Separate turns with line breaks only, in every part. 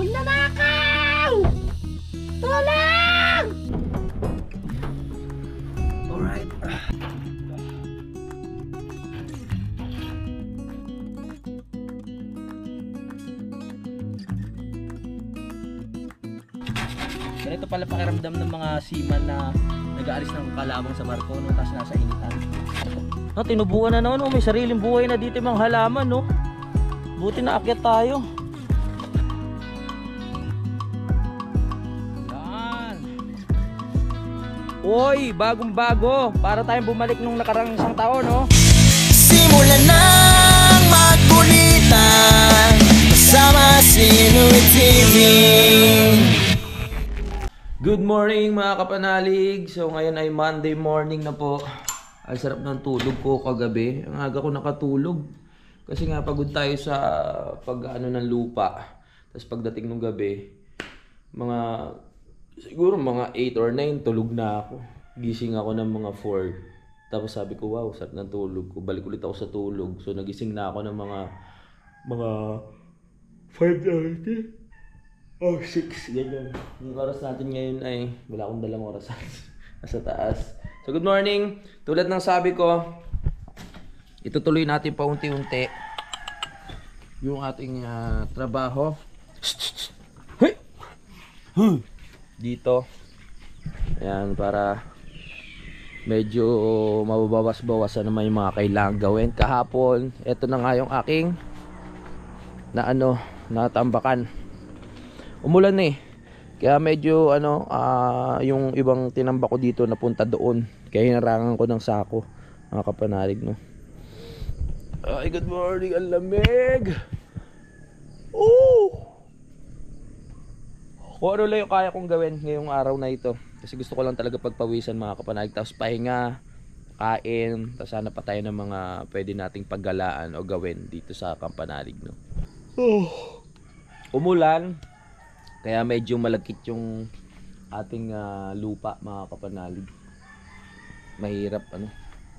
Magnanakaw! Tulong! Alright. Ganito pala pakiramdam ng mga seaman na nag-aalis ng kalabang sa barko no, tapos nasa initan. No, tinubuan na naman, no? May sariling buhay na dito yung mga halaman, no? Buti na akyat tayo. Yan. Uy, bagong bago. Para tayong bumalik nung nakarang isang taon, no?
Simulan ng magbulitan kasama si Inuit TV.
Good morning mga kapanalig. So ngayon ay Monday morning na po. Ay sarap ng tulog ko kagabi. Ang aga ko nakatulog. Kasi nga pagod tayo sa pag-ano ng lupa. Tapos pagdating ng gabi, siguro mga 8 or 9 tulog na ako. Gising ako ng mga 4. Tapos sabi ko, wow, sarap ng tulog ko. Balik ulit ako sa tulog. So nagising na ako ng mga 5:30. Oh, 6, ganyan. Yung oras natin ngayon ay wala akong dalang oras nasa taas. So good morning. Tulad ng sabi ko, itutuloy natin paunti-unti yung ating trabaho. Dito. Ayan, para medyo mababawas-bawasan naman yung mga kailangan gawin. Kahapon, ito na nga yung aking natambakan. Umulan eh. Kaya medyo yung ibang tinamba ko dito napunta doon. Kaya hinarangan ko ng sako. Mga kapanalig, no. Ay, good morning. Ang lamig. Kung ano lang yung kaya kong gawin ngayong araw na ito. Kasi gusto ko lang talaga pagpawisan mga kapanalig. Tapos pahinga, kain. Tapos sana pa tayo ng mga pwede nating paggalaan o gawin dito sa Kampanalig, no. Umulan. Kaya medyo malagkit yung ating lupa mga kapanalig. Mahirap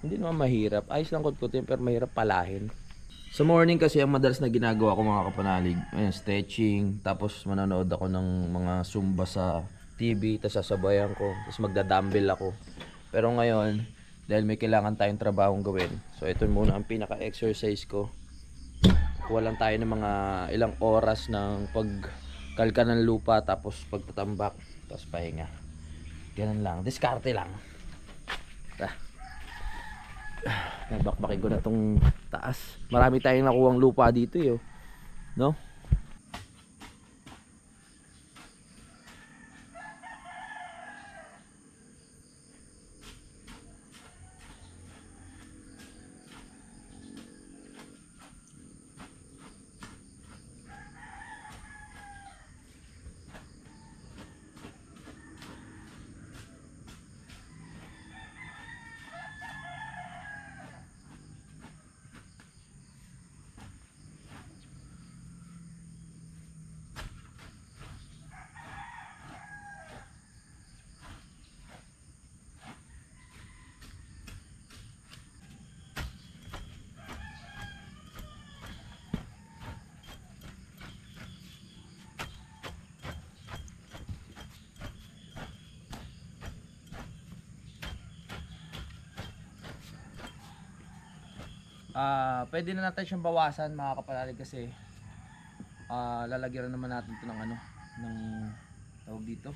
hindi naman mahirap. Ayos lang kutkutin pero mahirap palahin. Sa morning kasi ang madalas na ginagawa ko mga kapanalig, ayan, stretching, tapos manonood ako ng mga Zumba sa TV, tapos sasabayan ko, tapos magdadumbbell ako. Pero ngayon, dahil may kailangan tayong trabahong gawin, so ito muna ang pinaka-exercise ko. Kuha lang tayo ng mga ilang oras ng pagkalka ng lupa, tapos pagtatambak, tapos pahinga. Ganun lang, diskarte lang. Nabakbakin ko na tong taas. Marami tayong nakuhang lupa dito no? Pwede na natin siyang bawasan mga kapanalig kasi lalagyan naman natin ito ng ng tawag dito,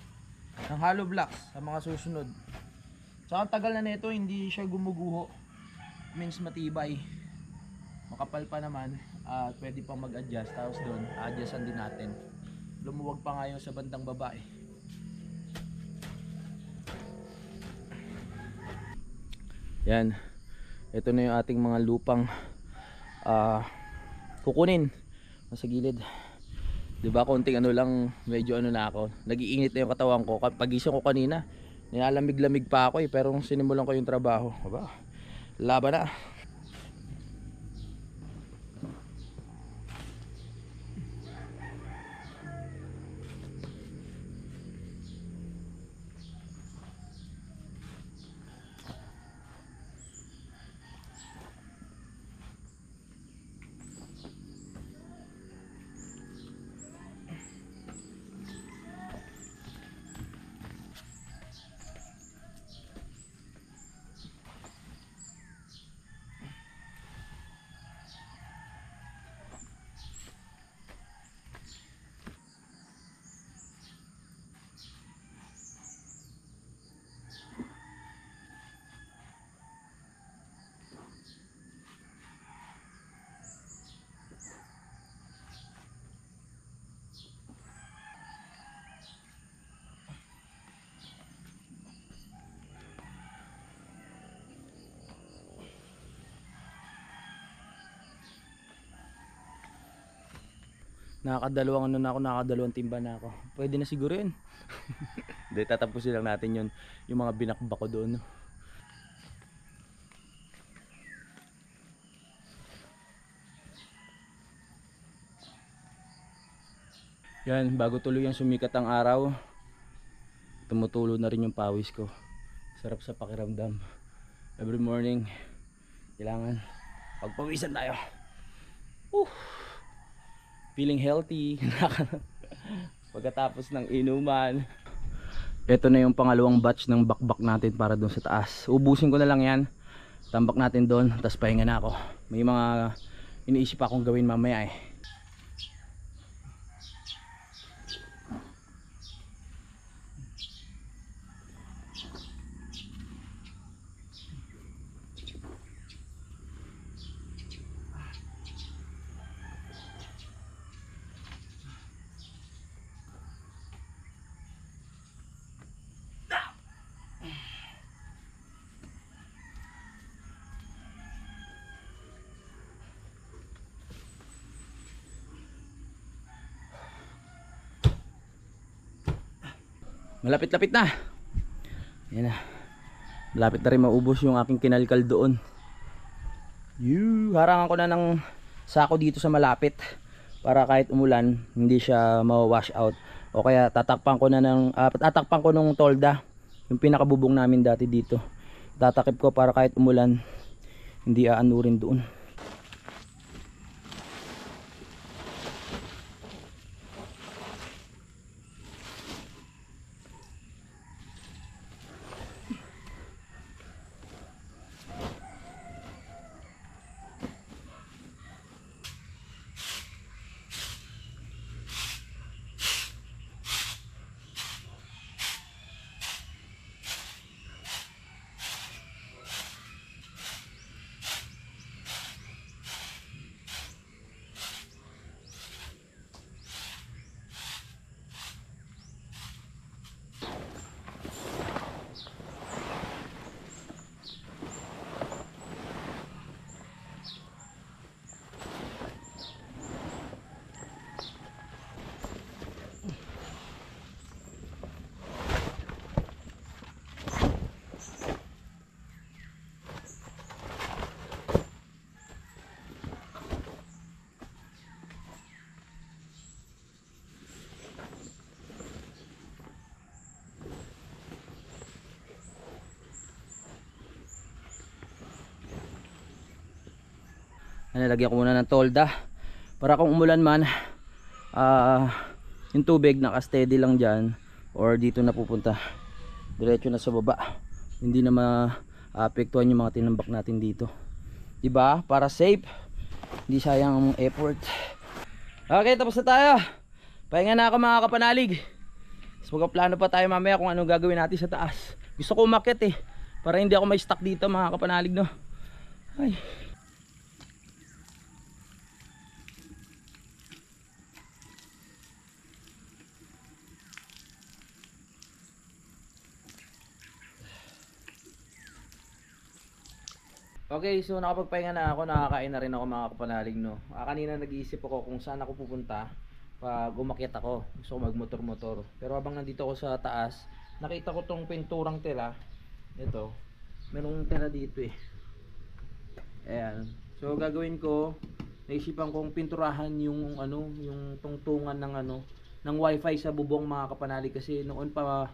ng hollow blocks sa mga susunod. So ang tagal na nito, hindi siya gumuguho, means matibay, makapal pa naman, pwede pang mag-adjust. Tapos doon adjustan din natin, lumuwag pa nga yung sa bandang babae. Yan, ito na yung ating mga lupang kukunin sa gilid. Diba konting lang, medyo na ako, nag-iinit na yung katawan ko. Pagising ko kanina, nilalamig-lamig pa ako pero sinimulan ko yung trabaho, aba, laban na.
Nakakadalawang ano na ako, nakakadalawang timba na ako. Pwede na siguro yun.
Hindi, tatapusin lang natin yun. Yung mga binakba ko doon.
Yan, bago tuloy yung sumikat ang araw, tumutulo na rin yung pawis ko. Sarap sa pakiramdam. Every morning, kailangan pagpawisan tayo. Feeling healthy. Pagkatapos ng inuman. Ito na yung pangalawang batch ng bakbak natin para doon sa taas. Ubusin ko na lang yan. Tambak natin doon, tapos pahinga na ako. May mga iniisip akong gawin mamaya eh. Malapit-lapit na. Yan na. Malapit na rin maubos yung aking kinalkal doon. Harangan ko na ng sako dito sa malapit para kahit umulan hindi siya ma-wash out. O kaya tatakpan ko na ng tatakpan ko nung tolda, yung pinakabubong namin dati dito. Tatakip ko para kahit umulan hindi aanurin doon. Nalagyan ko muna ng tolda para kung umulan man yung tubig naka-steady lang dyan or dito na pupunta diretso na sa baba, hindi na maapektuhan yung mga tinambak natin dito, diba? Para safe, hindi sayang ang effort. Okay, tapos na tayo. Pahinga na ako mga kapanalig. So magpaplano pa tayo mamaya kung anong gagawin natin sa taas. Gusto ko umakyat para hindi ako may stuck dito mga kapanalig, no? Ay. Okay, so nakapagpahinga na ako, nakakain na rin ako mga kapanalig, no. Kanina nag-iisip ako kung saan ako pupunta pag umakyat ako. Gusto ko magmotor-motor. Pero habang nandito ako sa taas, nakita ko tong pinturang tela. Ito, merong tela dito Ayan. So gagawin ko, naisipan kong pinturahan yung yung tungtungan ng wifi sa bubong mga kapanalig kasi noon pa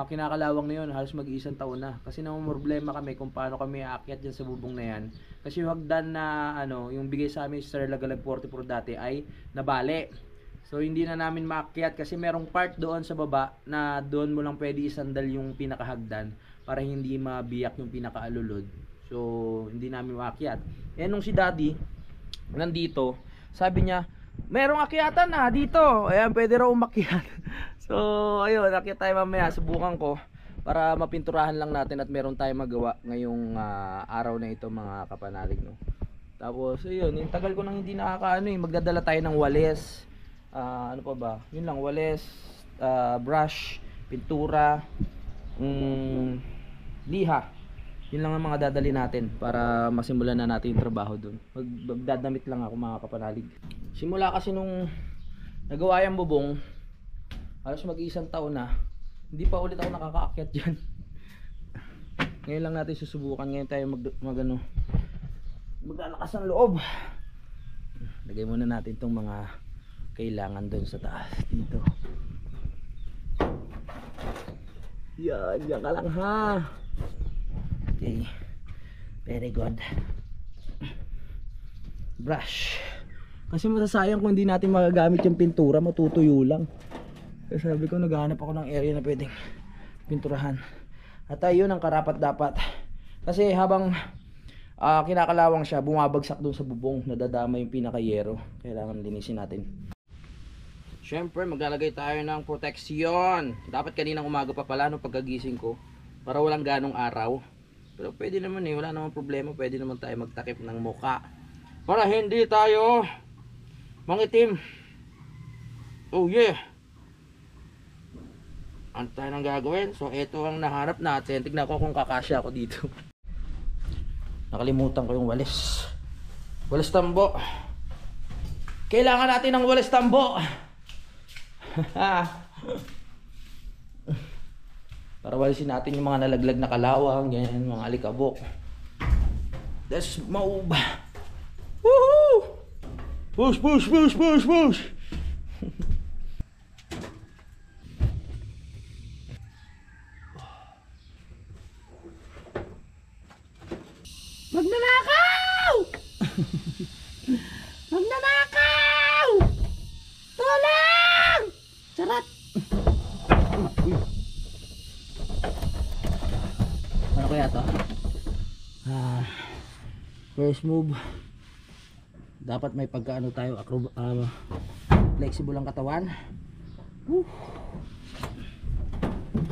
kinakalawang na yun, halos mag-iisang taon na kasi problema kami kung paano kami aakyat dyan sa bubong na yan kasi yung hagdan na yung bigay sa amin sa Sir Lagalag 44 dati ay nabali, so hindi na namin maakyat kasi merong part doon sa baba na doon mo lang pwede isandal yung pinakahagdan para hindi mabiyak yung pinakaalulod, so hindi namin maakyat. Nung si Daddy nandito, sabi niya merong akyatan na dito, ayan pwede raw umakyat. So ayun, akyat tayo mamaya, subukan ko para mapinturahan lang natin at meron tayong magawa ngayong araw na ito mga kapanalig, no. Tapos ayun, yung tagal ko nang hindi nakakaano magdadala tayo ng walis, ano pa ba, yun lang, walis, brush, pintura, liha. Yun lang ang mga dadali natin para masimulan na natin yung trabaho dun. Magdadamit lang ako mga kapanalig. Simula kasi nung nagawa yung bubong. Halos mag-isang taon na. Hindi pa ulit ako nakakaakyat dyan. Ngayon lang natin susubukan. Ngayon tayo maglalakas ng loob. Lagay muna natin itong mga kailangan doon sa taas. Dito. Yan ka lang ha. Okay. Very good. Brush. Kasi masasayang kung hindi natin magagamit yung pintura, matutuyo lang. Kaya sabi ko, naghahanap ako ng area na pwedeng pinturahan. At ayun ang karapat dapat. Kasi habang kinakalawang siya, bumabagsak doon sa bubong, nadadama yung pinakayero. Kailangan linisin natin. Siyempre, maglalagay tayo ng proteksyon. Dapat kaninang umaga pa pala nung pagkagising ko, para walang ganong araw. Pero pwede naman wala namang problema. Pwede naman tayo magtakip ng muka para hindi tayo mangitim. Oh yeah. Ano tayo nang gagawin? So ito ang nahanap natin. Tignan ko kung kakasya ako dito. Nakalimutan ko yung walis. Walis tambo. Kailangan natin ng walis tambo. Para walisin natin yung mga nalaglag na kalawang, ganyan, mga alikabok. Let's move. Woohoo! Push, push, push, push, push. Magnanakaw! Magnanakaw! Tulong! Sarat! Ano kaya to? First move, dapat may pagkaano tayo, flexible ang katawan.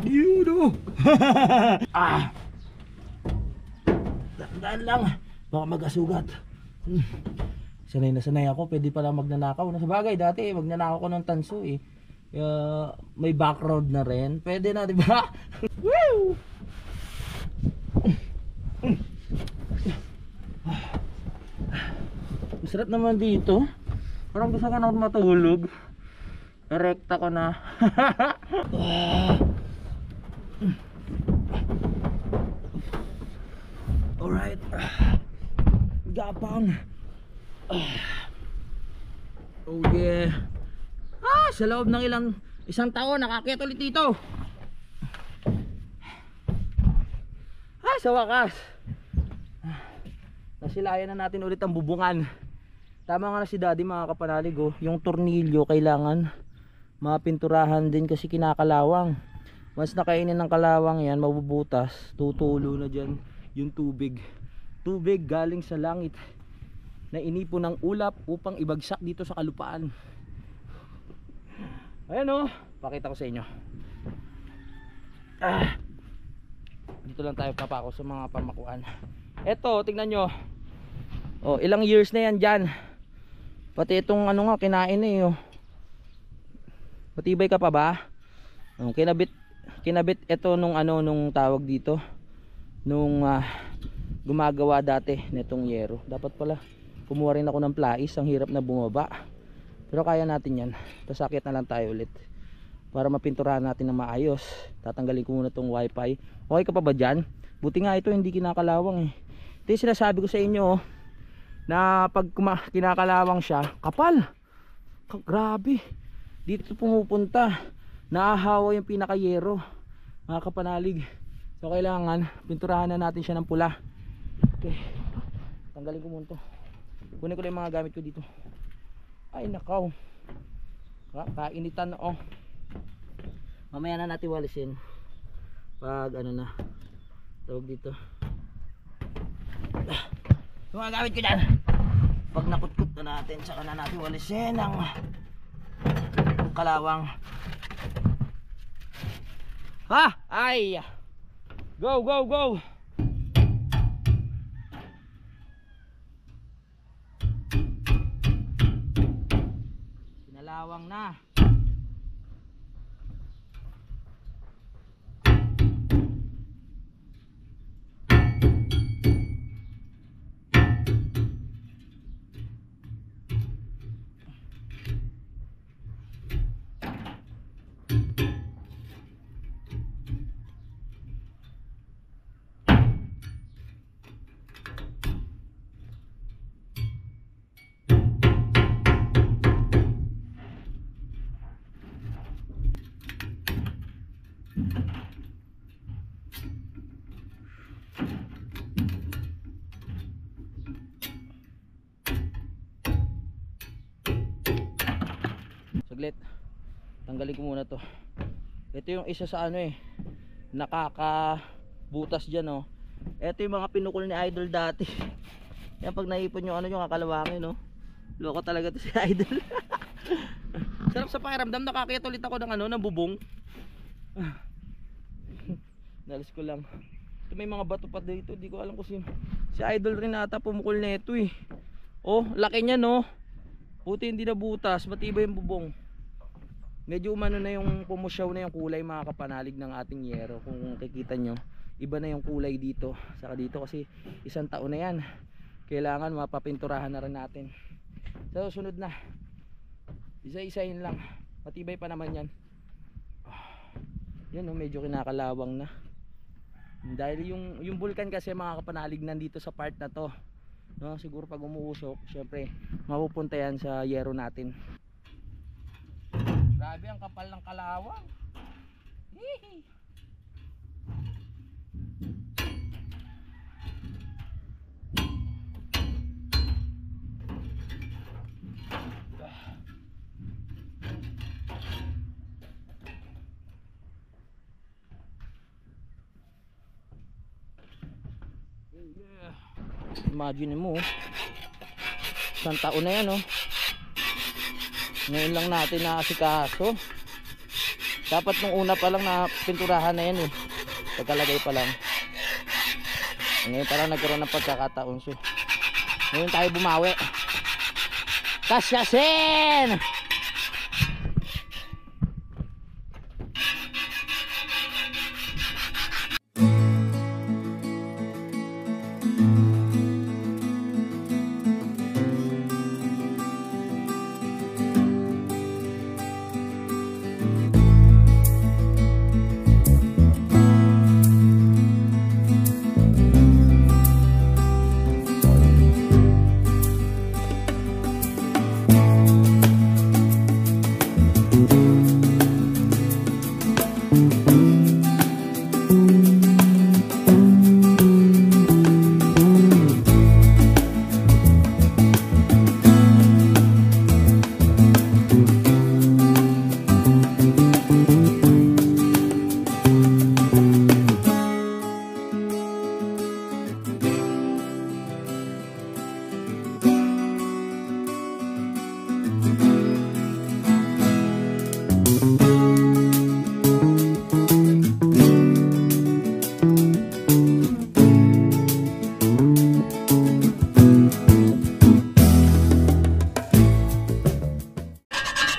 Yun Tandaan lang, baka magasugat. Sanay na sanay ako, pwede pala magnanakaw. Sa bagay, dati magnanakaw ko ng tanso eh. May background na rin. Pwede na, di ba? Woo! Masarap naman dito. Parang gusto ko na matulog. Erekta ko na. Alright. Gapang. Oh yeah. Sa loob ng isang taon nakakit ulit dito. Sa wakas nasilayan na natin ulit ang bubungan. Tama nga na si daddy mga kapanalig, yung tornilyo kailangan mapinturahan din kasi kinakalawang. Once nakainin ng kalawang yan, mabubutas, tutulo na dyan yung tubig galing sa langit na inipon ng ulap upang ibagsak dito sa kalupaan. Ayan pakita ko sa inyo. Dito lang tayo papako sa mga pamakuan. Eto, tingnan nyo. Ilang years na yan dyan. Pati itong kinain Matibay ka pa ba? Kinabit ito nung tawag dito. Nung gumagawa dati nitong yero. Dapat pala kumuha rin ako ng plais. Ang hirap na bumaba. Pero kaya natin yan. Tapos akit na lang tayo ulit para mapinturahan natin na maayos. Tatanggalin ko muna tong wifi. Okay ka pa ba dyan? Buti nga ito hindi kinakalawang Ito yung sinasabi ko sa inyo na pag kinakalawang siya, kapal. Grabe. Dito pumupunta. Naahawa yung pinakayero. Mga kapanalig. So kailangan pinturahan na natin siya ng pula. Okay. Tanggalin ko muna to. Kunin ko lang yung mga gamit ko dito. Ay nakaw. Kainitan mamaya na natin walisin pag na tawag dito. Yung mga gamit ko dyan, pag nakutkot na natin, saka na natin walisin ang kalawang. Ay go go go. Pinalawang na. Saglit. Tanggalin ko muna to. Ito yung isa sa ano eh, nakakabutas dyan oh. Ito yung mga pinukul ni Idol dati. Yan pag naipon yung ano yung kakalawangin no. Loko talaga to si Idol. Sarap sa pakiramdam, nakakita ulit ako ng ano, ng bubong. Nalis ko lang. Ito may mga bato pa dito, di ko alam kung sino. Si Idol rin ata pumukul nito eh. Oh, laki niya no. Buti hindi na butas, matibay yung bubong. Medyo umano na yung pumusyaw na yung kulay mga kapanalig ng ating yero. Kung kikita nyo, iba na yung kulay dito. Saka dito kasi isang taon na yan. Kailangan mapapinturahan na rin natin. So sunod na. Isa-isahin lang. Matibay pa naman yan. Yan oh, medyo kinakalawang na. Dahil yung vulkan kasi mga kapanalig nandito sa part na to. No, siguro pag umuusok, syempre mapupunta yan sa yero natin. Grabe ang kapal ng kalawang. Hihi. Imagine mo, isang taon na yan oh. Ngayon lang natin naasikaso. Dapat nung una pa lang na pinturahan na yan eh. Pagkalagay pa lang. Ngayon pa lang nagkaroon ng pagkakataon. So, ngayon tayo bumawi. Kasyasin!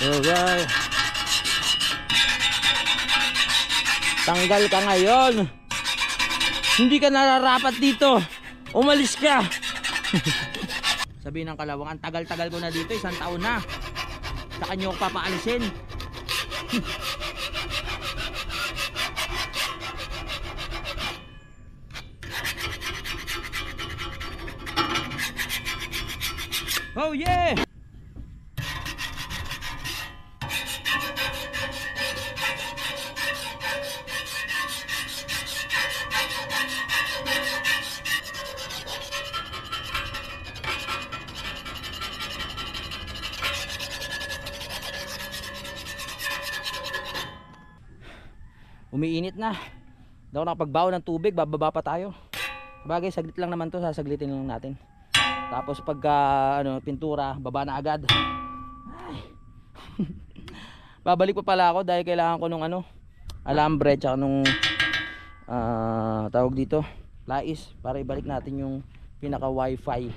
Alright. Tanggal ka ngayon. Hindi ka nararapat dito. Umalis ka. Sabihin ng kalawang, ang tagal-tagal ko na dito, isang taon na. Sa kanyo ko papaalisin. Oh yeah! Umiinit na. Daw nakapagbaw ng tubig, bababa pa tayo. Bagay, saglit lang naman to, sasaglitin lang natin. Tapos pagka pintura, baba na agad. Ay. Babalik pa pala ako dahil kailangan ko nung alambre tsaka nung tawag dito, lais, para ibalik natin yung pinaka wifi.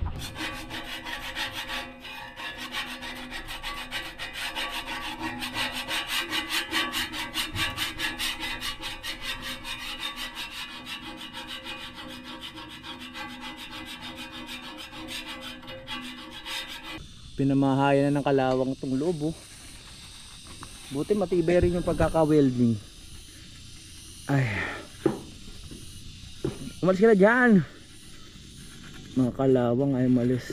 Pinamahayan na ng kalawang tong loob oh. Buti matibay rin yung pagkaka-welding. Ay, umalis ka na dyan. Mga kalawang ay umalis.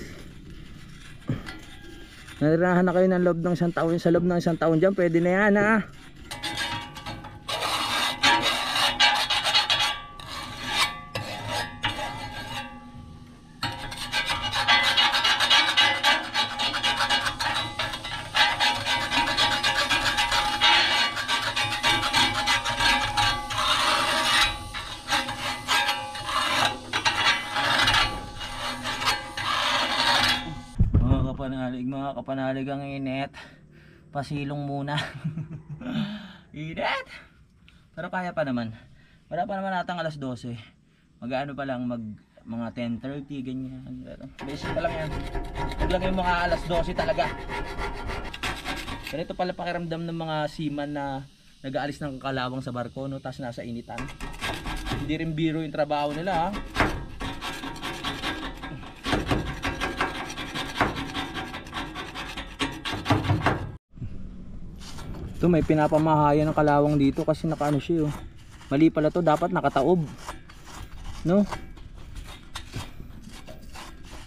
Narirahan na kayo ng loob ng isang taon. Sa loob ng isang taon dyan, pwede na yan ha. kapanalig ang init. Pasilong muna. Init! Pero kaya pa naman. Wala pa naman natang alas 12. Mag-ano pa lang, mga 10:30 ganyan. Basic pa lang yan. Huwag lang yung mga alas 12 talaga. Ganito pala pakiramdam ng mga seaman na nag-aalis ng kalawang sa barko, no? Tapos nasa initan. Hindi rin biro yung trabaho nila, ha? Ito, may pinapamahayan ng kalawang dito kasi nakaano siya, oh. Mali pala to, dapat nakataob, no?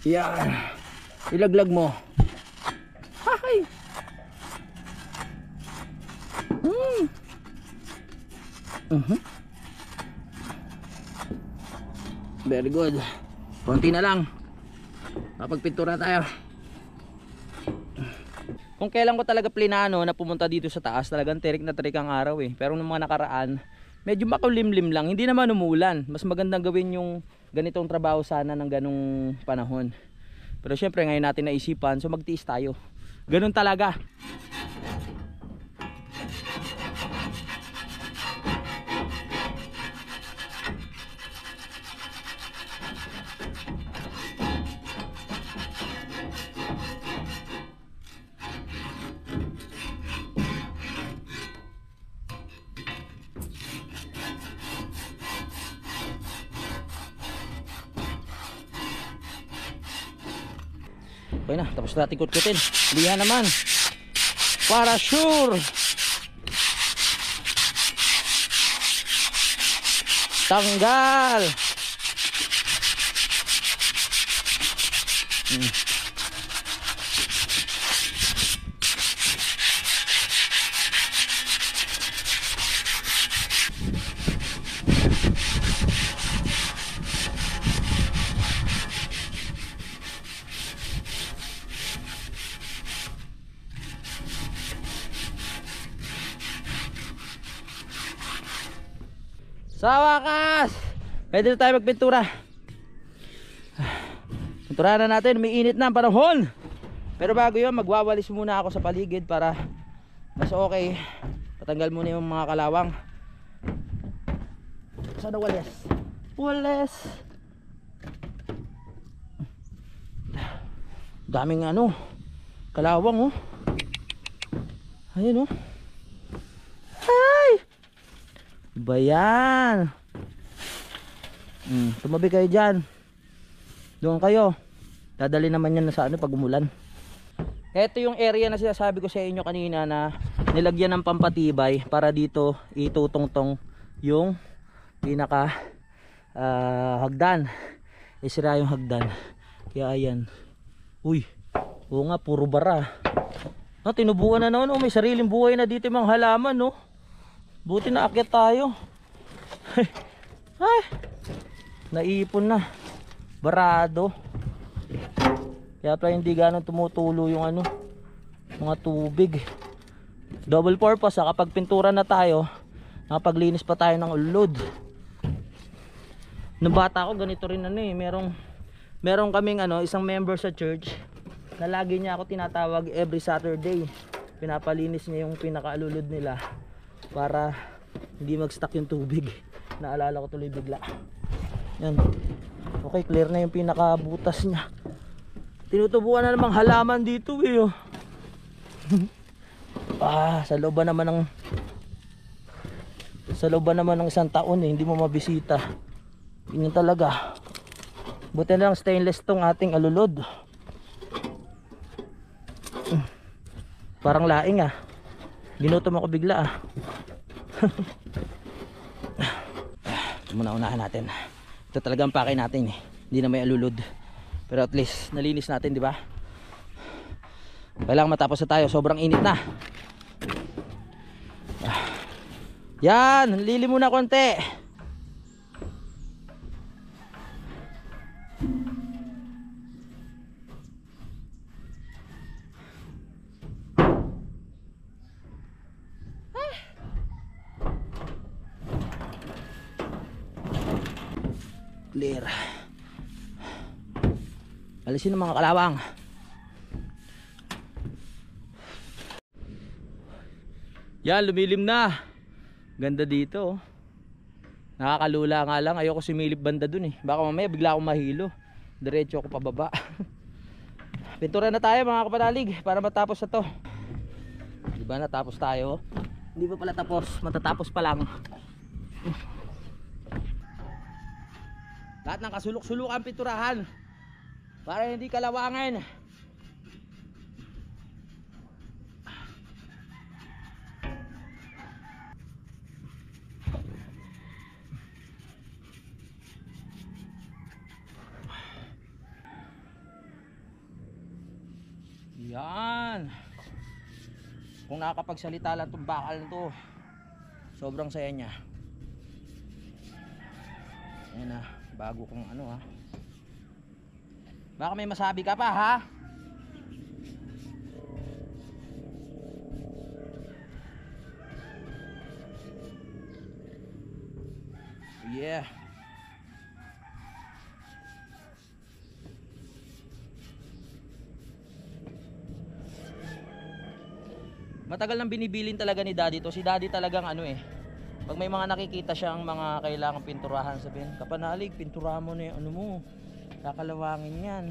Yan, ilaglag mo. Hay! Very good. Konti na lang. Kapagpintura tayo. Kung kailan ko talaga plinano na pumunta dito sa taas, talagang tirik na tirik ang araw eh. Pero nung mga nakaraan, medyo makulimlim lang. Hindi naman umulan. Mas magandang gawin yung ganitong trabaho sana ng ganong panahon. Pero syempre ngayon natin naisipan, so magtiis tayo. Ganun talaga. Okay na, tapos natin kutkutin. Liha naman. Para sure. Tanggal. Sa wakas, pwede na tayo magpintura. Pinturahan na natin, may init na ang panahon. Pero bago yun, magwawalis muna ako sa paligid para mas okay. Patanggal muna yung mga kalawang. Saan na walis? Walis. Daming ano, kalawang, oh. Ayun, oh. Ay! Bayan. Tumabi kayo dyan. Doon kayo. Dadali naman yan sa ano pag umulan. Ito yung area na sinasabi ko sa inyo kanina na nilagyan ng pampatibay para dito itutungtong yung pinaka hagdan. Isira yung hagdan. Kaya ayan. Uy, oo nga, puro bara. Tinubuan na naman, may sariling buhay na dito yung mga halaman, no? Buti na akyat tayo. Ay, naipon na. Barado. Kaya pala hindi ganun tumutulo yung ano, mga tubig. Double purpose, kapag pintura na tayo, nakapaglinis pa tayo ng ulod. Nung bata ako ganito rin ano eh, merong kaming ano, isang member sa church na lagi niya ako tinatawag every Saturday. Pinapalinis niya yung pinakaalulod nila para hindi mag-stuck yung tubig. Naalala ko tuloy bigla. Yan. Okay, clear na yung pinakabutas niya. Tinutubuan na namang halaman dito eh, oh. Sa looban naman ng isang taon eh, hindi mo mabisita. Yun talaga. Buti na lang stainless tong ating alulod. Parang laing ah. Ginutom ako bigla ah. Ito muna unahan natin. Ito talaga ang pakay natin eh. Hindi na may alulod. Pero at least nalinis natin, di ba? Kailangan matapos na tayo. Sobrang init na. Yan, lili muna konti. Clear. Alisin ang mga kalawang. Yan, lumilim na. Ganda dito. Nakakalula nga lang. Ayoko sumilip banda dun eh. Baka mamaya bigla akong mahilo. Diretso ako pababa. Pintura na tayo mga kapanalig para matapos na to. Diba natapos tayo? Hindi pa pala tapos. Matatapos pa lang. Lahat ng kasulok-sulok ang pinturahan para hindi kalawangin. Yan. Kung nakakapagsalita lang itong bakal na to, sobrang saya niya. Ayan na, bago kong ano ha. Baka may masabi ka pa ha. Yeah. Matagal nang binibilin talaga ni Daddy to. Si Daddy talagang ano eh. Pag may mga nakikita siyang mga kailangang pinturahan, sabihin, Kapanalig, pinturahan mo na yung ano mo. Kakalawangin yan.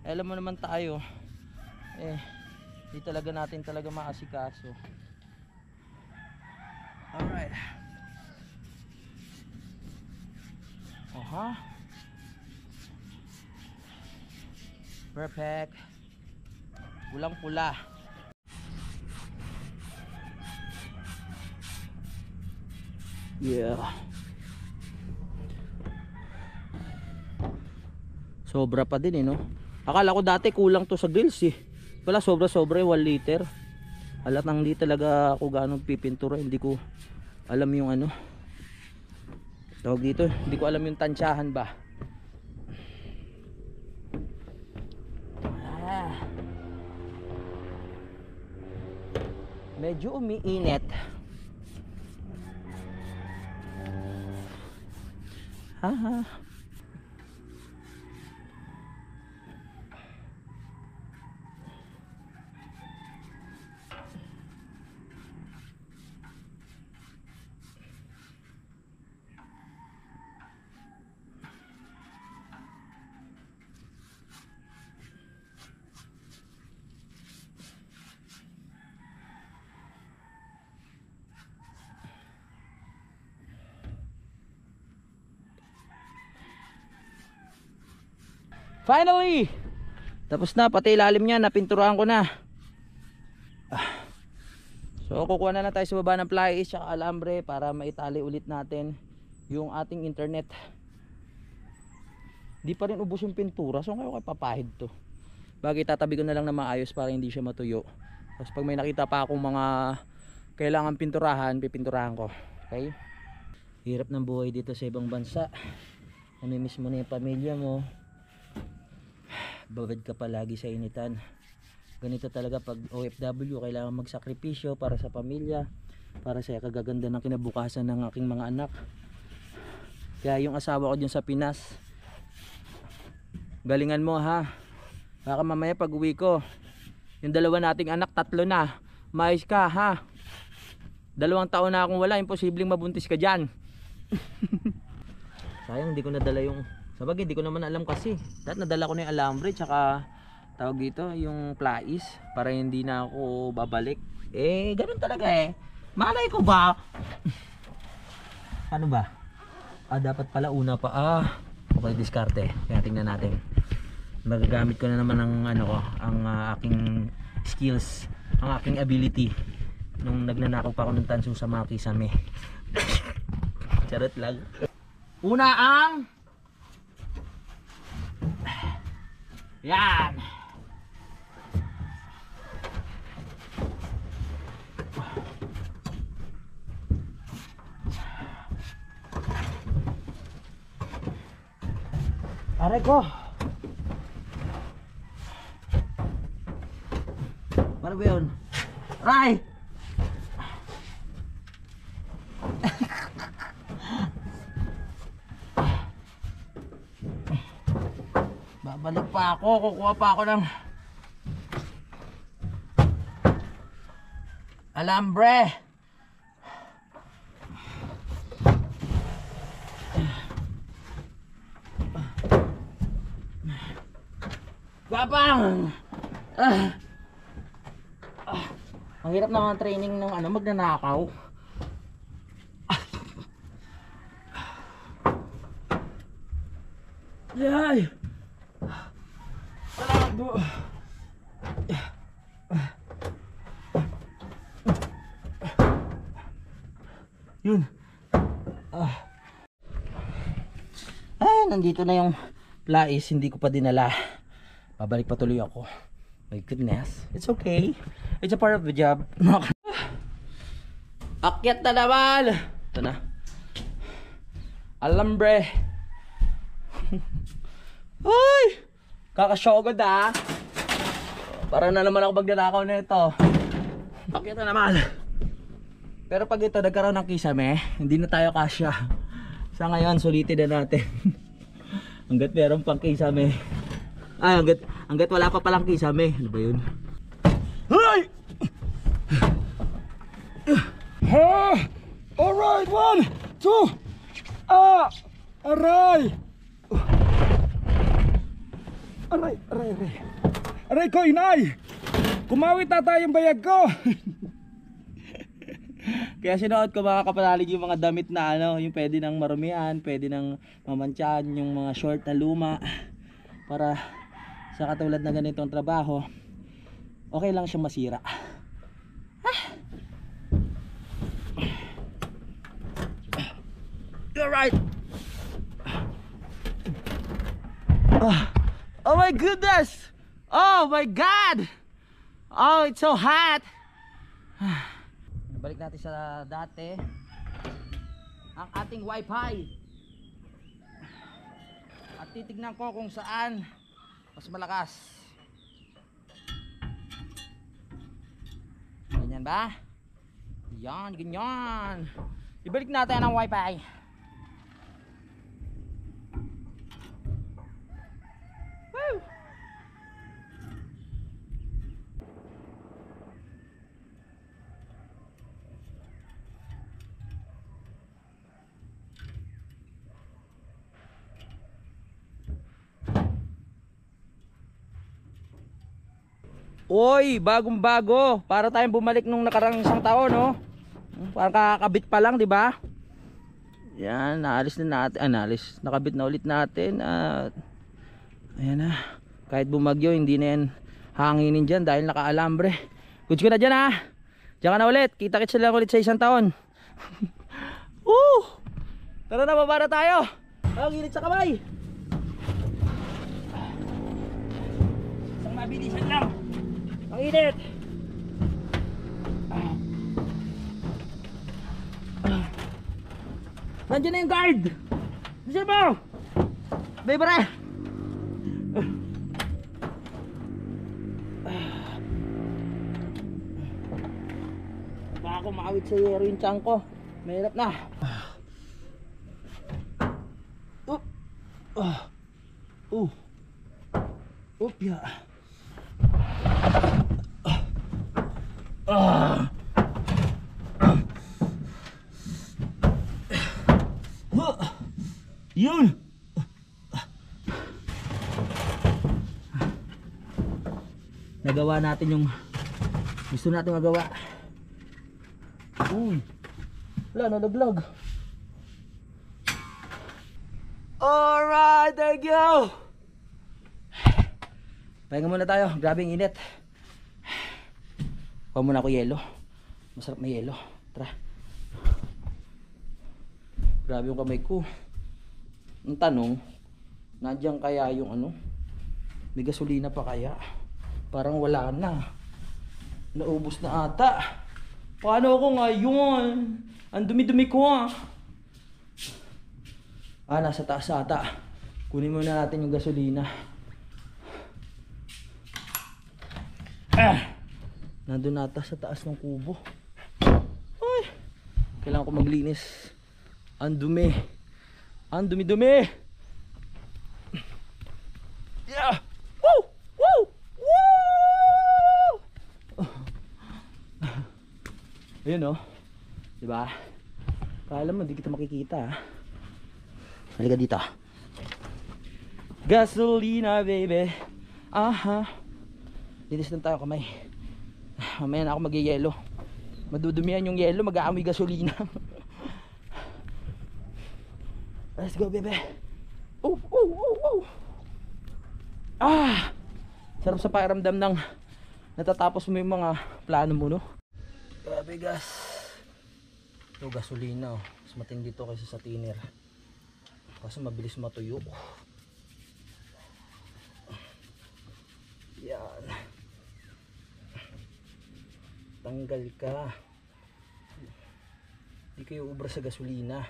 Alam mo naman tayo. Di talaga natin talaga maasikaso. Alright. Aha. Perfect. Pulang-pula. Yeah. Sobra pa din eh no. Akala ko dati kulang to sa grills eh. Wala, sobra-sobra 1 liter. Halatang di talaga ako gaano pipintura. Hindi ko alam yung ano tawag dito. Hindi ko alam yung tansyahan ba. Medyo umiinit. Haha. Finally! Tapos na, pati ilalim niya, napinturahan ko na. So kukuha na tayo sa baba ng fly-ish at alambre para maitali ulit natin yung ating internet. Di pa rin ubos yung pintura, so ngayon kayo papahid to. Bagay tatabi ko na lang na maayos para hindi siya matuyo. Tapos pag may nakita pa akong mga kailangan pinturahan, pipinturahan ko. Okay? Hirap ng buhay dito sa ibang bansa. Namimiss mo na yung pamilya mo. Babad ka palagi sa initan. Ganito talaga pag OFW, kailangan magsakripisyo para sa pamilya, para sa kagaganda ng kinabukasan ng aking mga anak. Kaya yung asawa ko dyan sa Pinas, galingan mo ha. Baka mamaya pag uwi ko, yung dalawa nating anak, 3 na. Mais ka ha. 2 taon na akong wala, imposibleng mabuntis ka dyan. Sayang hindi ko nadala yung, sabagay hindi ko naman alam kasi. Dahil nadala ko na yung alambre tsaka tawag dito yung plais para hindi na ako babalik. Ganun talaga eh. Malay ko ba? Ano ba? Dapat pala una pa. Okay, diskarte. Kaya tingnan natin. Magagamit ko na naman ang ano ko, ang aking skills, ang aking ability nung nagnanakaw pa ako ng tanso sa mga kisame. Charot lang. Una ang yan. Aray ko. Paano ba yun? Aray! Babalik pa ako, kukuha pa ako ng Alambre. Gapang. Ang hirap naman training ng ano, magnanakaw. Yay! Talabo! Yun. Nandito na yung plais, hindi ko pa dinala. Babalik pa tuloy ako. My goodness. It's okay. It's a part of the job. Akyat na naman! Ito na. Alambre. Uy! Kakashogod ah. Para na naman ako magnanakaw na ito. Akyat na naman. Pero pag ito nagkaroon ng kisame, hindi na tayo kasya. Sa ngayon, sulitin na natin. Hanggat meron pang kisame. Ay, hanggat wala pa palang kisame. Ano ba yun? Hey!
Alright, 1, 2. Aray! Aray ko, inay! Kumawit na tayong bayag ko!
Kaya sinuot ko mga kapanalig yung mga damit na ano, yung pwede nang marumihan, pwede nang mamantsahan, yung mga short na luma. Para sa katulad na ganitong trabaho, okay lang siyang masira. You're right. Oh my goodness. Oh my god. Oh, it's so hot. Balik natin sa dati. Ang ating wifi. At titignan ko kung saan mas malakas. Ganyan ba? Yan, ganyan. Ibalik natin ang wifi. Woo! Oy, bagong bago. Para tayong bumalik nung nakarang isang taon, no? Parang kakabit pa lang, di ba? Yan, naalis na natin. Naalis. Nakabit na ulit natin. At ayan na. Kahit bumagyo, hindi na yan hanginin dyan dahil naka-alambre. Goods ko na dyan, ha? Diyan ka na ulit. Kita-kits lang ulit sa isang taon. Tara na, baba na tayo. Ang init sa kamay. Isang mabilisan lang. Ang init. Nandiyan na yung guard. Nandiyan mo. Bebra. Baka ako makawit sa yero yung tiyan ko. Mahirap na. Yeah. Yun. Nagawa natin yung gusto natin magawa. Wala, nalaglag. Alright, thank you. Pahinga muna tayo, grabe ang init. Kuha muna ako yelo. Masarap na yelo. Tara. Grabe yung kamay ko. Ang tanong, nandiyan kaya yung ano? May gasolina pa kaya? Parang wala na. Naubos na ata. Paano ako ngayon? Ang dumi-dumi ko ah. Nasa taas ata. Kunin muna natin yung gasolina. Nandun ata sa taas ng kubo. Ay, kailangan ko maglinis. Ang dumi. Ang dumi-dumi. Yeah. Woo! Woo! Woo! Ayun oh. Diba? Kala mo, hindi kita makikita. Halika dito. Gasolina, baby. Aha. Linis lang tayo kamay. Mamaya na ako mag-yelo. Madudumihan yung yelo, mag-aamoy gasolina. Let's go, baby. Oh, oh, oh, oh. Ah! Sarap sa pakiramdam ng natatapos mo yung mga plano mo, no? Grabe, gas. Ito, gasolina, oh. Mas matindi to kaysa sa thinner. Kasi mabilis matuyo. Yan. Tanggal ka. Hindi kayo ubra sa gasolina.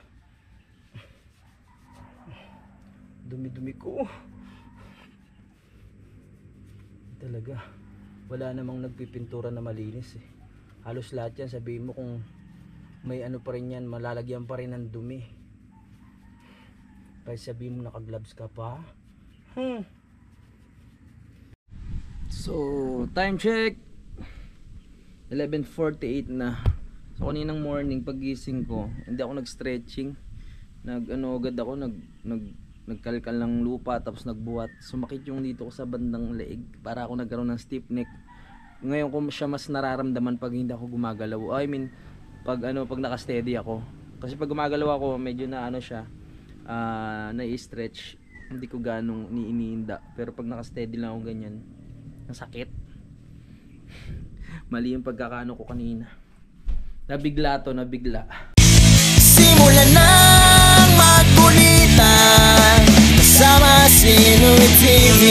Dumi-dumi ko. Talaga. Wala namang nagpipintura na malinis eh. Halos lahat yan, sabihin mo kung may ano pa rin yan, malalagyan pa rin ng dumi. Kaya sabihin mo naka-gloves ka pa. So, time check. 11:48 na. So kaninang morning pagising ko, hindi ako nag-stretching. Agad ako nagkalkal ng lupa tapos nagbuhat. Sumakit yung dito ko sa bandang leeg para ako nagkaroon ng stiff neck. Ngayon ko siya mas nararamdaman pag hindi ako gumagalaw. I mean, pag naka-steady ako. Kasi pag gumagalaw ako, medyo na siya, na-stretch. Hindi ko ganong iniinda. Pero pag naka-steady lang ako ganyan, nasakit. Mali yung pagkakaano ko kanina. Nabigla.
Simulan ng magkulitan kasama si Louie TV.